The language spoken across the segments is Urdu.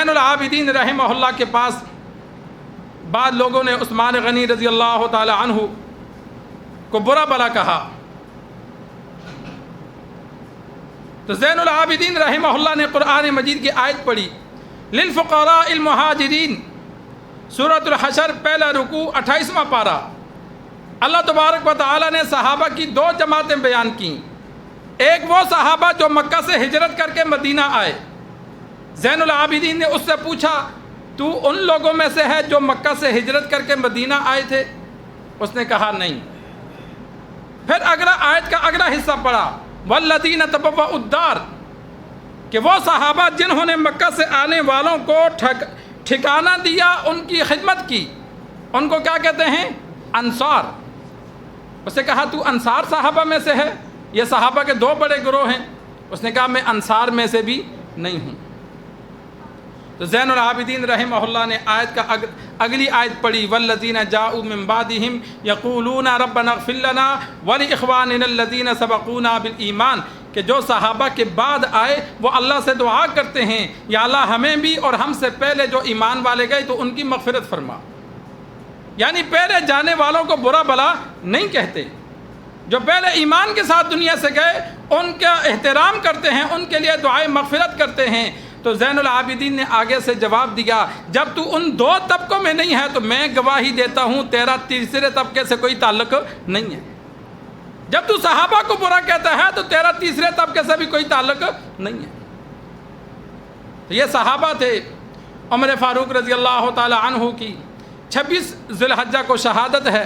زین العابدین رحمہ اللہ کے پاس بعض لوگوں نے عثمان غنی رضی اللہ تعالی عنہ کو برا بھلا کہا، تو زین العابدین رحمہ اللہ نے قرآن مجید کی آیت پڑھی، للفقراء المہاجرین، سورۃ الحشر پہلا رکوع 28واں پارہ۔ اللہ تبارک و تعالی نے صحابہ کی دو جماعتیں بیان کیں، ایک وہ صحابہ جو مکہ سے ہجرت کر کے مدینہ آئے، زین العابدین نے اس سے پوچھا تو ان لوگوں میں سے ہے جو مکہ سے ہجرت کر کے مدینہ آئے تھے؟ اس نے کہا نہیں۔ پھر آیت کا اگلا حصہ پڑھا، والذین تبوؤا الدار، کہ وہ صحابہ جنہوں نے مکہ سے آنے والوں کو ٹھکانہ دیا، ان کی خدمت کی، ان کو کیا کہتے ہیں؟ انصار۔ اس نے کہا تو انصار صحابہ میں سے ہے؟ یہ صحابہ کے دو بڑے گروہ ہیں۔ اس نے کہا میں انصار میں سے بھی نہیں ہوں۔ تو زین العابدین رحمہ اللہ نے آیت کا اگلی آیت پڑھی، والذین جاؤوا من بعدہم یقولون ربنا اغفر لنا ولاخواننا الذین سبقونا بالایمان، کہ جو صحابہ کے بعد آئے وہ اللہ سے دعا کرتے ہیں یا اللہ ہمیں بھی اور ہم سے پہلے جو ایمان والے گئے تو ان کی مغفرت فرما۔ یعنی پہلے جانے والوں کو برا بھلا نہیں کہتے، جو پہلے ایمان کے ساتھ دنیا سے گئے ان کا احترام کرتے ہیں، ان کے لیے دعائے مغفرت کرتے ہیں۔ تو زین العابدین نے آگے سے جواب دیا، جب تو ان دو طبقوں میں نہیں ہے تو میں گواہی دیتا ہوں تیرا تیسرے طبقے سے کوئی تعلق نہیں ہے۔ جب تو صحابہ کو برا کہتا ہے تو تیرا تیسرے طبقے سے بھی کوئی تعلق نہیں ہے۔ تو یہ صحابہ تھے۔ عمر فاروق رضی اللہ تعالی عنہ کی 26 ذی الحجہ کو شہادت ہے،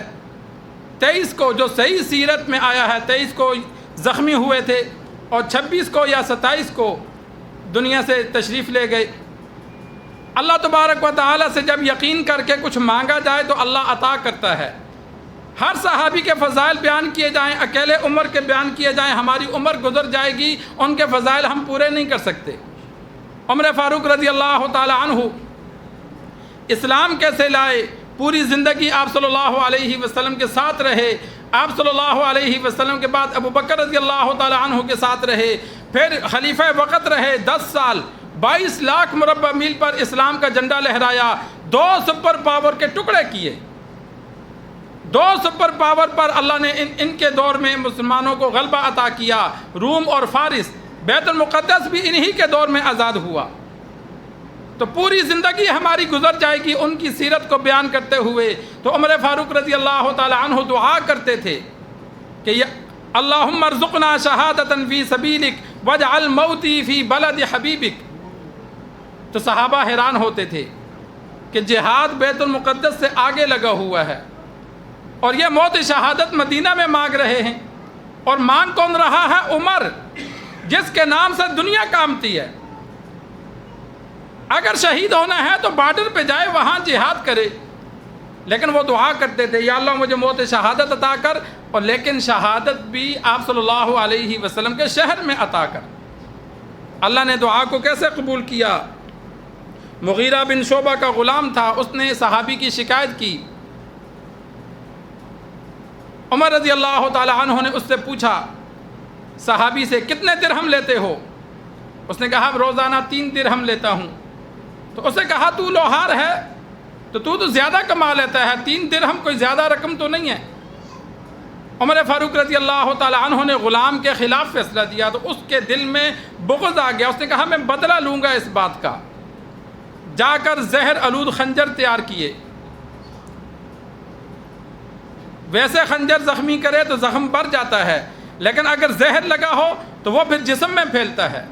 23 کو جو صحیح سیرت میں آیا ہے 23 کو زخمی ہوئے تھے، اور 26 کو یا 27 کو دنیا سے تشریف لے گئے۔ اللہ تبارک و تعالی سے جب یقین کر کے کچھ مانگا جائے تو اللہ عطا کرتا ہے۔ ہر صحابی کے فضائل بیان کیے جائیں، اکیلے عمر کے بیان کیے جائیں، ہماری عمر گزر جائے گی، ان کے فضائل ہم پورے نہیں کر سکتے۔ عمر فاروق رضی اللہ تعالی عنہ اسلام کیسے لائے، پوری زندگی آپ صلی اللہ علیہ وسلم کے ساتھ رہے، آپ صلی اللہ علیہ وسلم کے بعد ابو بکر رضی اللہ تعالی عنہ کے ساتھ رہے، پھر خلیفہ وقت رہے 10 سال، 22 لاکھ مربع میل پر اسلام کا جھنڈا لہرایا، 2 سپر پاور کے ٹکڑے کیے، 2 سپر پاور پر اللہ نے ان کے دور میں مسلمانوں کو غلبہ عطا کیا، روم اور فارس، بیت المقدس بھی انہی کے دور میں آزاد ہوا۔ تو پوری زندگی ہماری گزر جائے گی ان کی سیرت کو بیان کرتے ہوئے۔ تو عمر فاروق رضی اللہ تعالی عنہ دعا کرتے تھے کہ اللہم ارزقنا شہادتا فی سبیلک واجعل موتی فی بلد حبیبک۔ تو صحابہ حیران ہوتے تھے کہ جہاد بیت المقدس سے آگے لگا ہوا ہے اور یہ موت شہادت مدینہ میں مانگ رہے ہیں، اور مان کون رہا ہے؟ عمر، جس کے نام سے دنیا کامتی ہے۔ اگر شہید ہونا ہے تو بارڈر پہ جائے، وہاں جہاد کرے، لیکن وہ دعا کرتے تھے یا اللہ مجھے موت شہادت عطا کر، اور لیکن شہادت بھی آپ صلی اللہ علیہ وسلم کے شہر میں عطا کر۔ اللہ نے دعا کو کیسے قبول کیا؟ مغیرہ بن شعبہ کا غلام تھا، اس نے صحابی کی شکایت کی، عمر رضی اللہ تعالی عنہ نے اس سے پوچھا صحابی سے کتنے درہم لیتے ہو؟ اس نے کہا روزانہ 3 درہم لیتا ہوں۔ تو اس نے کہا تو لوہار ہے تو زیادہ کما لیتا ہے، 3 درہم کوئی زیادہ رقم تو نہیں ہے۔ عمر فاروق رضی اللہ تعالی عنہ نے غلام کے خلاف فیصلہ دیا تو اس کے دل میں بغض آ گیا، اس نے کہا میں بدلہ لوں گا اس بات کا۔ جا کر زہر آلود خنجر تیار کیے، ویسے خنجر زخمی کرے تو زخم بڑھ جاتا ہے، لیکن اگر زہر لگا ہو تو وہ پھر جسم میں پھیلتا ہے۔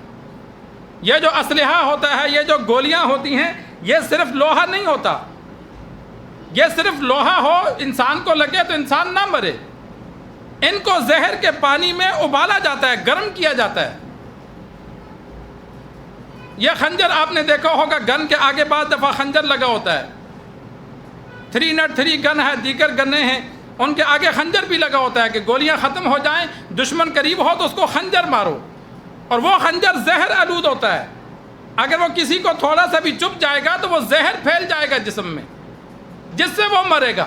یہ جو اسلحہ ہوتا ہے، یہ جو گولیاں ہوتی ہیں، یہ صرف لوہا نہیں ہوتا، یہ صرف لوہا ہو انسان کو لگے تو انسان نہ مرے، ان کو زہر کے پانی میں ابالا جاتا ہے، گرم کیا جاتا ہے۔ یہ خنجر آپ نے دیکھا ہوگا، گن کے آگے بعض دفعہ خنجر لگا ہوتا ہے، 303 گن ہے، دیگر گنیں ہیں، ان کے آگے خنجر بھی لگا ہوتا ہے کہ گولیاں ختم ہو جائیں، دشمن قریب ہو تو اس کو خنجر مارو، اور وہ خنجر زہر آلود ہوتا ہے، اگر وہ کسی کو تھوڑا سا بھی چبھ جائے گا تو وہ زہر پھیل جائے گا جسم میں، جس سے وہ مرے گا۔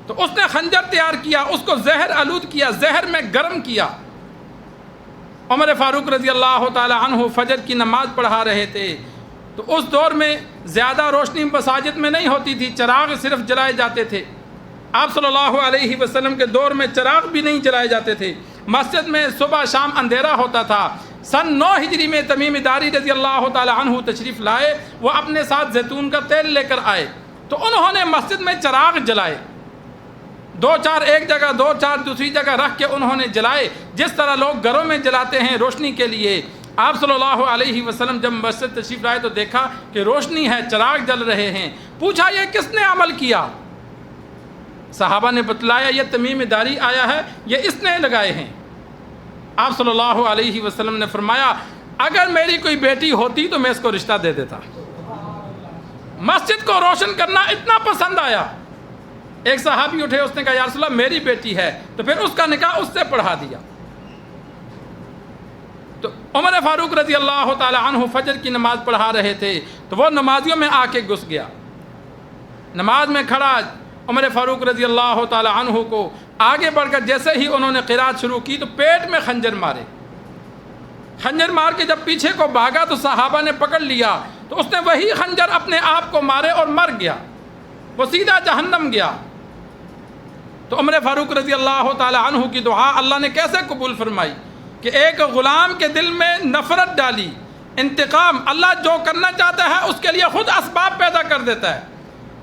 تو اس نے خنجر تیار کیا، اس کو زہر آلود کیا، زہر میں گرم کیا۔ عمر فاروق رضی اللہ تعالی عنہ فجر کی نماز پڑھا رہے تھے، تو اس دور میں زیادہ روشنی مساجد میں نہیں ہوتی تھی، چراغ صرف جلائے جاتے تھے۔ آپ صلی اللہ علیہ وسلم کے دور میں چراغ بھی نہیں جلائے جاتے تھے، مسجد میں صبح شام اندھیرا ہوتا تھا۔ سن 9 ہجری میں تمیم داری رضی اللہ تعالی عنہ تشریف لائے، وہ اپنے ساتھ زیتون کا تیل لے کر آئے، تو انہوں نے مسجد میں چراغ جلائے، 2-4 ایک جگہ، 2-4 دوسری جگہ رکھ کے انہوں نے جلائے، جس طرح لوگ گھروں میں جلاتے ہیں روشنی کے لیے۔ آپ صلی اللہ علیہ وسلم جب مسجد تشریف لائے تو دیکھا کہ روشنی ہے، چراغ جل رہے ہیں، پوچھا یہ کس نے عمل کیا؟ صحابہ نے بتلایا یہ تمیم داری آیا ہے، یہ اس نے لگائے ہیں۔ آپ صلی اللہ علیہ وسلم نے فرمایا اگر میری کوئی بیٹی ہوتی تو میں اس کو رشتہ دے دیتا۔ مسجد کو روشن کرنا اتنا پسند آیا۔ ایک صحابی اٹھے، اس نے کہا یا رسول اللہ میری بیٹی ہے، تو پھر اس کا نکاح اس سے پڑھا دیا۔ تو عمر فاروق رضی اللہ تعالی عنہ فجر کی نماز پڑھا رہے تھے، تو وہ نمازیوں میں آ کے گھس گیا، نماز میں کھڑا عمر فاروق رضی اللہ تعالی عنہ کو آگے بڑھ کر جیسے ہی انہوں نے قرات شروع کی تو پیٹ میں خنجر مارے۔ خنجر مار کے جب پیچھے کو بھاگا تو صحابہ نے پکڑ لیا، تو اس نے وہی خنجر اپنے آپ کو مارے اور مر گیا، وہ سیدھا جہنم گیا۔ تو عمر فاروق رضی اللہ تعالی عنہ کی دعا اللہ نے کیسے قبول فرمائی کہ ایک غلام کے دل میں نفرت ڈالی، انتقام۔ اللہ جو کرنا چاہتا ہے اس کے لیے خود اسباب پیدا کر دیتا ہے۔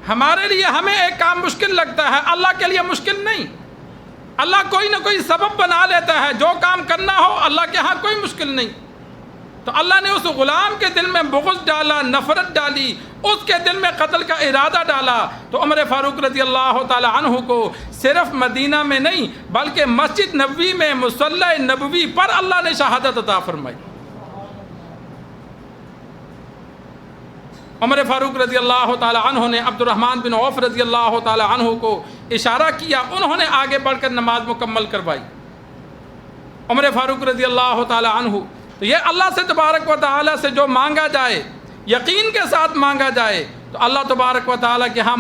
ہمارے لیے ہمیں ایک کام مشکل لگتا ہے، اللہ کے لیے مشکل نہیں، اللہ کوئی نہ کوئی سبب بنا لیتا ہے، جو کام کرنا ہو اللہ کے ہاں کوئی مشکل نہیں۔ تو اللہ نے اس غلام کے دل میں بغض ڈالا، نفرت ڈالی، اس کے دل میں قتل کا ارادہ ڈالا، تو عمر فاروق رضی اللہ تعالی عنہ کو صرف مدینہ میں نہیں بلکہ مسجد نبوی میں مصلی نبوی پر اللہ نے شہادت عطا فرمائی۔ عمر فاروق رضی اللہ تعالی عنہ نے عبد الرحمن بن عوف رضی اللہ تعالی عنہ کو اشارہ کیا، انہوں نے آگے بڑھ کر نماز مکمل کروائی۔ عمر فاروق رضی اللہ تعالی عنہ، تو یہ اللہ سے تبارک و تعالی سے جو مانگا جائے، یقین کے ساتھ مانگا جائے، تو اللہ تبارک و تعالی کے ہاں